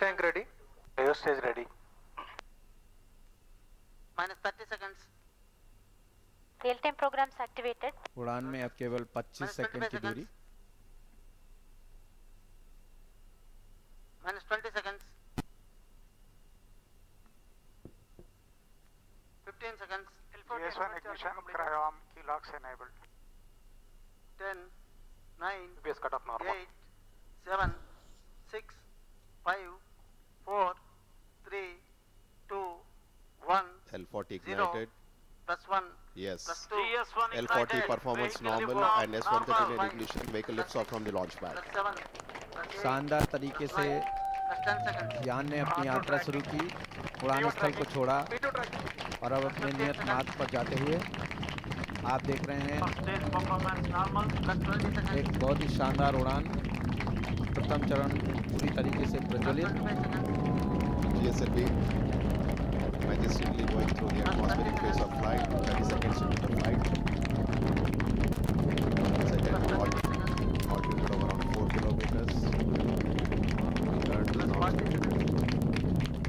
Tank ready. Aero stage ready. Minus 30 seconds. Real time programs activated. उड़ान में अब केवल 25 Minus सेकंड 25 की दूरी। seconds. Minus 20 seconds. 15 seconds. GS1 ignition, cryo-arm key locks enabled. 10, 9, UPS cut off normal. 8, 7, 6, 5, 4, 3, 2, 1. L40 0, ignited. plus 1. Yes. Plus 2. GS1 L40 ignited. performance Vehicle normal lift off. and S139 normal. ignition. Vehicle lifts off from the launch pad. Plus 7. Plus 8. शानदार तरीके से Plus 10 seconds. यान ने अपनी यात्रा शुरू की, उड़ान स्थल को छोड़ा और अब अपने नियत मार्ग पर जाते हुए आप देख रहे हैं First stage performance normal. Plus 20 seconds. एक बहुत ही शानदार उड़ान। प्रथम चरण पूरी तरीके से Plus प्रज्वलित। 25 seconds. GSLV majestically going through the atmospheric phase of flight. 30 seconds into the flight. Second altitude of around 4 kilometers. Third Plus 40 seconds.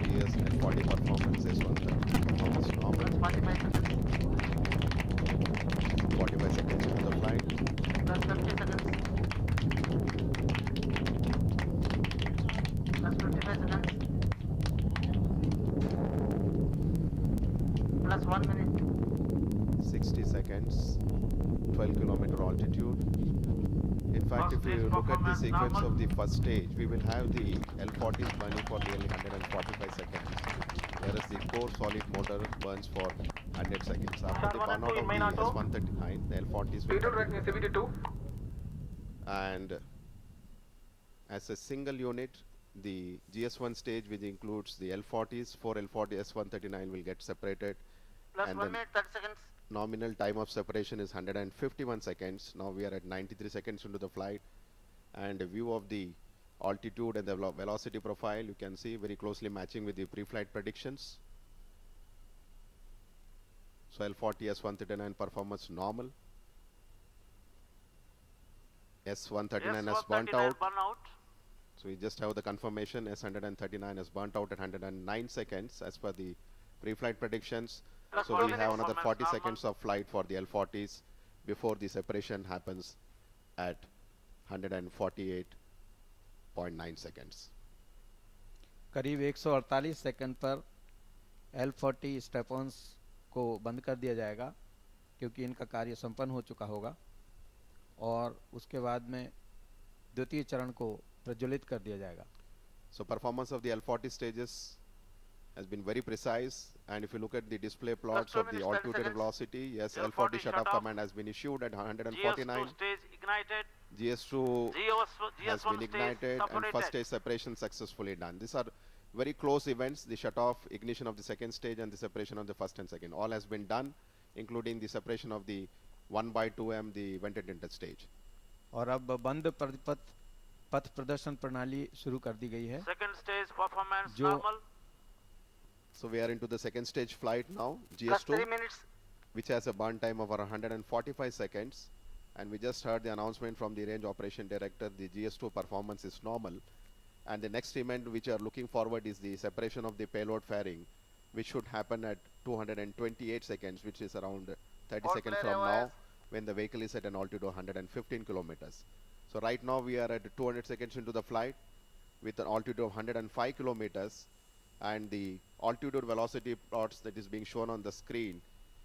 GS L40 performance is performance normal. Plus 45 seconds. 45 seconds into the flight. Plus 50 seconds. Plus 25 seconds. Plus 1 minute. 60 seconds, 12 kilometer altitude. In fact, if you look at the sequence of the first stage, we will have the L40 burning for nearly 145 seconds, whereas the core solid motor burns for 100 seconds. After the burnout of the S139, the L40s will CVT2. and as a single unit, the GS1 stage, which includes the L40s, 4 L40 S139 will get separated. Plus And 1 then- minute 30 seconds. Nominal time of separation is 151 seconds. Now we are at 93 seconds into the flight. And a view of the altitude and the velocity profile, you can see very closely matching with the pre-flight predictions. So L40 S139 performance normal. S139 has burnt out. So we just have the confirmation S139 has burnt out at 109 seconds as per the pre-flight predictions. Plus So 4 we have minutes. another 40 Normal. seconds of flight for the L40s before the separation happens at 148.9 seconds. करीब 148 second पर L40 Stefan's को बंद कर दिया जाएगा क्योंकि इनका कार्य संपन्न हो चुका होगा और उसके बाद में द्वितीय चरण को प्रज्वलित कर दिया जाएगा। So performance of the L40 stages has been very precise, and if you look at the display plots 2 of the minutes, 10 altitude and seconds. velocity, yes, L40 L40 shut off shut off. command has been issued at GS2 149. stage ignited. GS2 has GS1 been stage ignited and first separated. stage separation successfully done. These are very close events, the shut off, ignition of the second stage and the separation of the first and second. All has been done, including the separation of the 1/2M, the vented inlet stage. और अब बंद पथ प्रदर्शन प्रणाली शुरू कर दी गई है। Second stage performance जो- normal. So we are into the second stage flight now, Plus 3 GS2, minutes. which has a burn time of around 145 seconds. And we just heard the announcement from the range operation director, the GS2 performance is normal. And the next event which we are looking forward is the separation of the payload fairing, which should happen at 228 seconds, which is around 30 All seconds clear from AOS. now, when the vehicle is at an altitude of 115 kilometers. So right now we are at 200 seconds into the flight with an altitude of 105 kilometers, and the altitude velocity plots that is being shown on the screen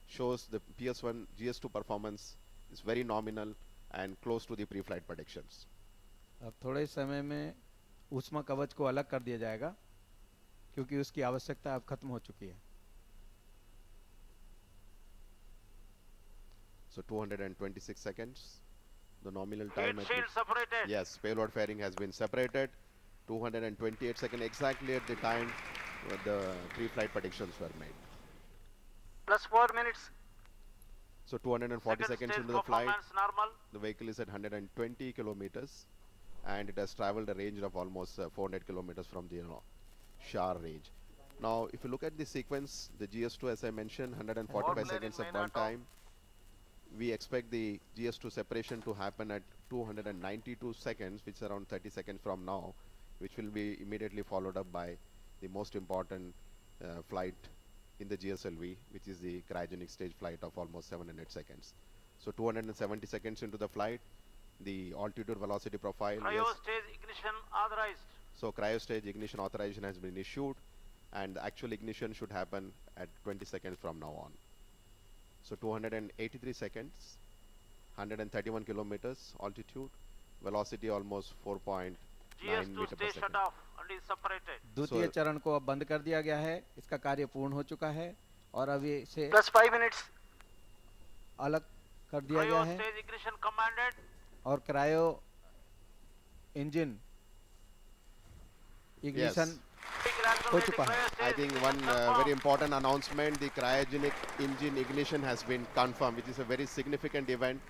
shows the PS1 GS2 performance is very nominal and close to the pre-flight predictions. अब थोड़े समय में ऊष्मा कवच को अलग कर दिया जाएगा क्योंकि उसकी आवश्यकता अब खत्म हो चुकी है। So 226 seconds, the nominal Heat time at shield which, separated. yes, payload fairing has been separated. 228 seconds exactly at the time the pre-flight predictions were made. Plus 4 minutes. So 240 Second seconds stage into the flight, performance normal. the vehicle is at 120 kilometers, and it has traveled a range of almost 400 kilometers from the Shar range. Now, if you look at the sequence, the GS2, as I mentioned, 145 All seconds of clear in burn main auto. time. We expect the GS2 separation to happen at 292 seconds, which is around 30 seconds from now. which will be immediately followed up by the most important flight in the GSLV, which is the cryogenic stage flight of almost 700 seconds. So 270 seconds into the flight, the altitude velocity profile. Cryo Yes. stage ignition authorized. So cryo stage ignition authorization has been issued, and the actual ignition should happen at 20 seconds from now on. So 283 seconds, 131 kilometers altitude, velocity almost 4.9 GS2 meter per stage shut second. off and is separated. द्वितीय So- चरण को अब बंद कर दिया गया है, इसका कार्य पूर्ण हो चुका है और अब ये इसे Plus 5 minutes. अलग कर दिया गया Cryo है stage ignition commanded. और क्रायो इंजन इग्निशन हो चुका है। I think one very important announcement, the cryogenic engine ignition has been confirmed, which is a very significant event.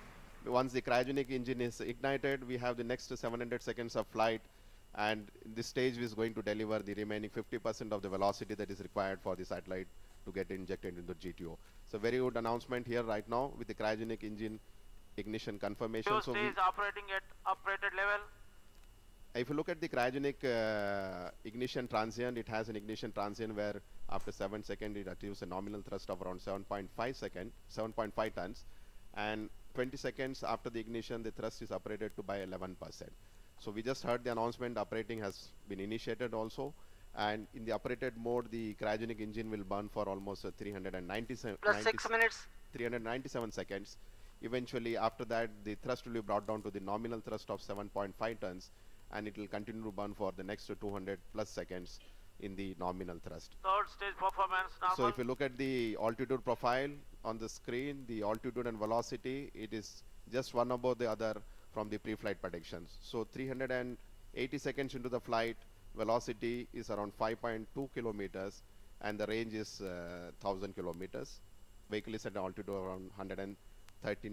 Once the cryogenic engine is ignited, we have the next 700 seconds of flight, and this stage is going to deliver the remaining 50% of the velocity that is required for the satellite to get injected into GTO. So very good announcement here right now with the cryogenic engine ignition confirmation. Cryo So we, stage operating at operated level. if you look at the cryogenic ignition transient, it has an ignition transient where after 7 seconds it achieves a nominal thrust of around 7.5 tons, and 20 seconds after the ignition the thrust is operated to by 11%. So we just heard the announcement, operating has been initiated also, and in the operated mode the cryogenic engine will burn for almost 397 Plus 6 minutes. 397 seconds. Eventually after that the thrust will be brought down to the nominal thrust of 7.5 tons, and it will continue to burn for the next 200 plus seconds in the nominal thrust. Third stage performance normal. So if you look at the altitude profile on the screen, the altitude and velocity, it is just one above the other from the pre-flight predictions. So 380 seconds into the flight, velocity is around 5.2 kilometers, and the range is 1000 kilometers. Vehicle is at an altitude of around 139